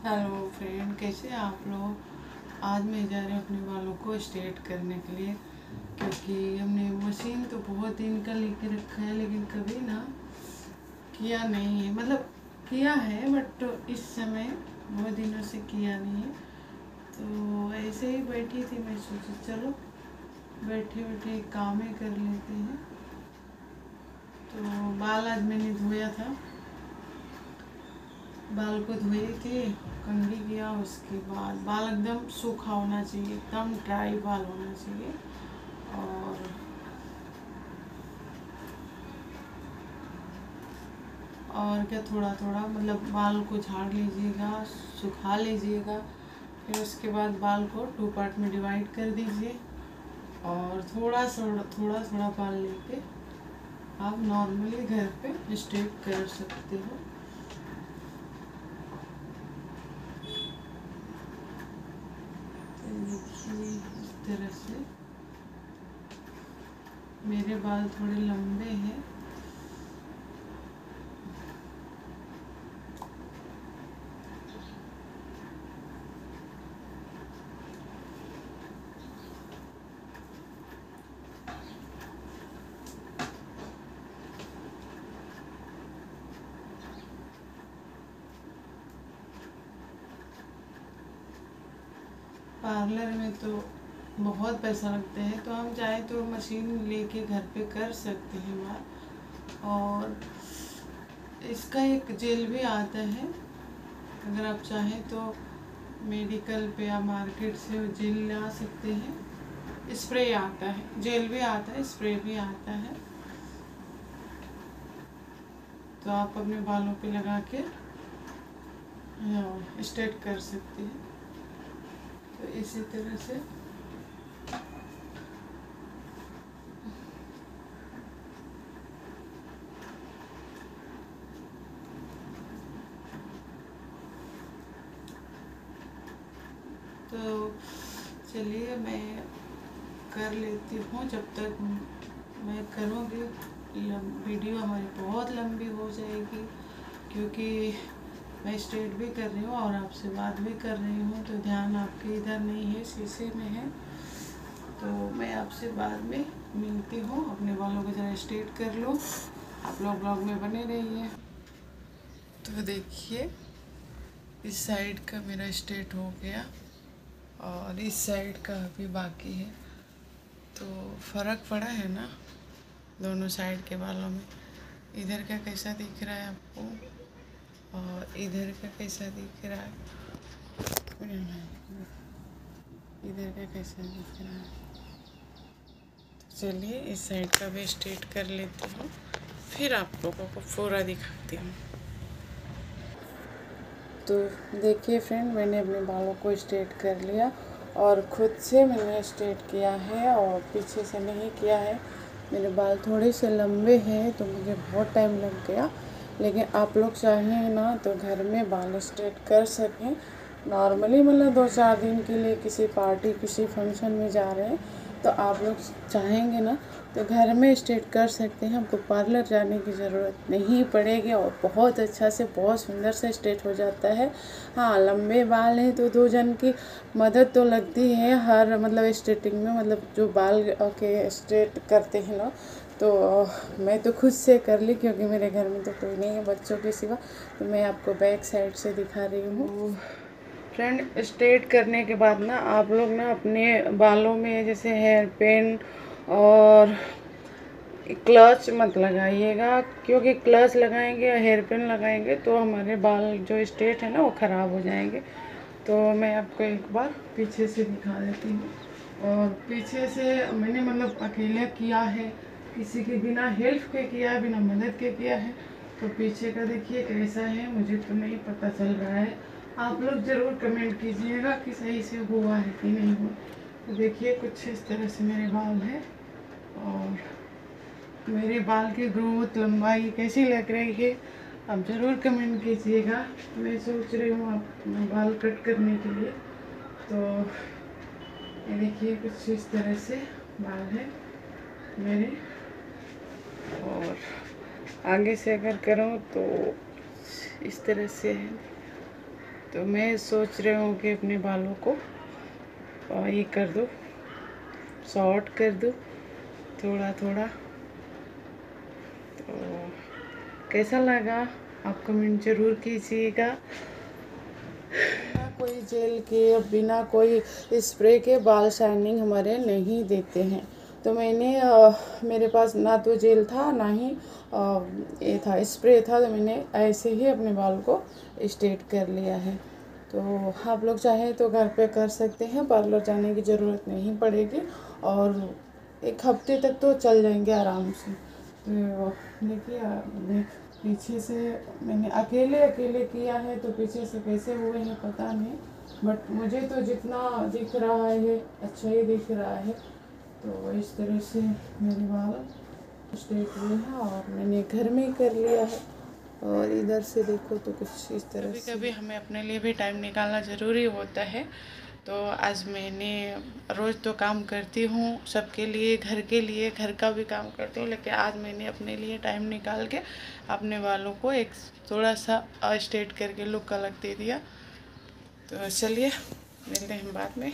Hello friend, कैसे हैं आप लोग। आज मैं जा रही हूँ अपने बालों को स्ट्रेट करने के लिए, क्योंकि हमने मशीन तो बहुत दिन का लेके रखा है लेकिन कभी ना किया नहीं है। मतलब किया है बट इस समय बहुत दिनों से किया नहीं है। तो ऐसे ही बैठी थी, मैं सोची चलो बैठे बैठे एक काम ही कर लेते हैं। तो बाल आज मैंने धोया था, बाल को धोए थे, कंघी किया। उसके बाद बाल एकदम सूखा होना चाहिए, एकदम ड्राई बाल होना चाहिए। और क्या, थोड़ा थोड़ा मतलब बाल को झाड़ लीजिएगा, सुखा लीजिएगा। फिर उसके बाद बाल को 2 पार्ट में डिवाइड कर दीजिए और थोड़ा थोड़ा बाल लेके आप नॉर्मली घर पे स्ट्रेट कर सकते हो। देखिए इस तरह से मेरे बाल थोड़े लंबे हैं। पार्लर में तो बहुत पैसा लगता है, तो हम चाहे तो मशीन लेके घर पे कर सकते हैं बाल। और इसका एक जेल भी आता है, अगर आप चाहें तो मेडिकल पे या मार्केट से वो जेल ला सकते हैं। स्प्रे आता है, जेल भी आता है, स्प्रे भी आता है। तो आप अपने बालों पे लगा के स्ट्रेट कर सकते हैं। तो इसी तरह से तो चलिए मैं कर लेती हूँ। जब तक मैं करूँगी वीडियो हमारी बहुत लंबी हो जाएगी, क्योंकि मैं स्ट्रेट भी कर रही हूँ और आपसे बात भी कर रही हूँ, तो ध्यान आपके इधर नहीं है, शीशे में है। तो मैं आपसे बाद में मिलती हूँ। अपने बालों को ज़रा स्ट्रेट कर लो, आप लोग ब्लॉग में बने रहिए। तो देखिए इस साइड का मेरा स्ट्रेट हो गया और इस साइड का अभी बाकी है। तो फ़र्क पड़ा है ना दोनों साइड के बालों में। इधर का कैसा दिख रहा है आपको और इधर का कैसा दिख रहा है, इधर का कैसा दिख रहा है। तो चलिए इस साइड का भी स्ट्रेट कर लेती हूँ, फिर आप लोगों को पूरा दिखाती हूँ। तो देखिए फ्रेंड, मैंने अपने बालों को स्ट्रेट कर लिया और खुद से मैंने स्ट्रेट किया है और पीछे से नहीं किया है। मेरे बाल थोड़े से लंबे हैं तो मुझे बहुत टाइम लग गया, लेकिन आप लोग चाहें ना तो घर में बाल स्ट्रेट कर सकें नॉर्मली। मतलब 2-4 दिन के लिए किसी पार्टी किसी फंक्शन में जा रहे हैं तो आप लोग चाहेंगे ना तो घर में स्ट्रेट कर सकते हैं। हमको पार्लर जाने की ज़रूरत नहीं पड़ेगी और बहुत अच्छा से बहुत सुंदर से स्ट्रेट हो जाता है। हाँ, लंबे बाल हैं तो 2 जन की मदद तो लगती है हर मतलब स्ट्रेटिंग में। मतलब जो बाल के स्ट्रेट करते हैं ना, तो मैं तो खुद से कर ली क्योंकि मेरे घर में तो कोई नहीं है बच्चों के सिवा। तो मैं आपको बैक साइड से दिखा रही हूँ। फ्रेंड, स्ट्रेट करने के बाद ना आप लोग ना अपने बालों में जैसे हेयर पिन और क्लच मत लगाइएगा, क्योंकि क्लच लगाएंगे या हेयर पिन लगाएंगे तो हमारे बाल जो स्ट्रेट है ना वो ख़राब हो जाएंगे। तो मैं आपको एक बार पीछे से दिखा देती हूँ। और पीछे से मैंने मतलब अकेले किया है, किसी के बिना हेल्प के किया है, बिना मदद के किया है। तो पीछे का देखिए कैसा है, मुझे तो नहीं पता चल रहा है। आप लोग ज़रूर कमेंट कीजिएगा कि सही से हुआ है कि नहीं हुआ। तो देखिए कुछ इस तरह से मेरे बाल हैं और मेरे बाल की ग्रोथ लंबाई कैसी लग रही है आप ज़रूर कमेंट कीजिएगा। मैं सोच रही हूँ अपना बाल कट करने के लिए। तो ये देखिए कुछ इस तरह से बाल है मेरे। और आगे से अगर करूँ तो इस तरह से है। तो मैं सोच रही हूँ कि अपने बालों को ये कर दूँ, शॉर्ट कर दूँ थोड़ा थोड़ा। तो कैसा लगा आप कमेंट ज़रूर कीजिएगा। बिना कोई जेल के, बिना कोई स्प्रे के बाल शाइनिंग हमारे नहीं देते हैं। तो मैंने मेरे पास ना तो जेल था ना ही ये था, स्प्रे था, तो मैंने ऐसे ही अपने बाल को स्ट्रेट कर लिया है। तो आप लोग चाहें तो घर पे कर सकते हैं, पार्लर जाने की ज़रूरत नहीं पड़ेगी और एक हफ्ते तक तो चल जाएंगे आराम से। तो देखिए पीछे से मैंने अकेले किया है, तो पीछे से कैसे हुए हैं पता नहीं, बट मुझे तो जितना दिख रहा है अच्छा ही दिख रहा है। तो इस तरह से मेरे बाल स्ट्रेट हुए हैं और मैंने घर में ही कर लिया है। और इधर से देखो तो कुछ इस तरह से। कभी हमें अपने लिए भी टाइम निकालना ज़रूरी होता है। तो आज मैंने रोज़ तो काम करती हूँ सबके लिए, घर के लिए, घर का भी काम करती हूँ, लेकिन आज मैंने अपने लिए टाइम निकाल के अपने बालों को एक थोड़ा सा स्ट्रेट करके लुक अलग दे दिया। तो चलिए मिलते हैं बाद में।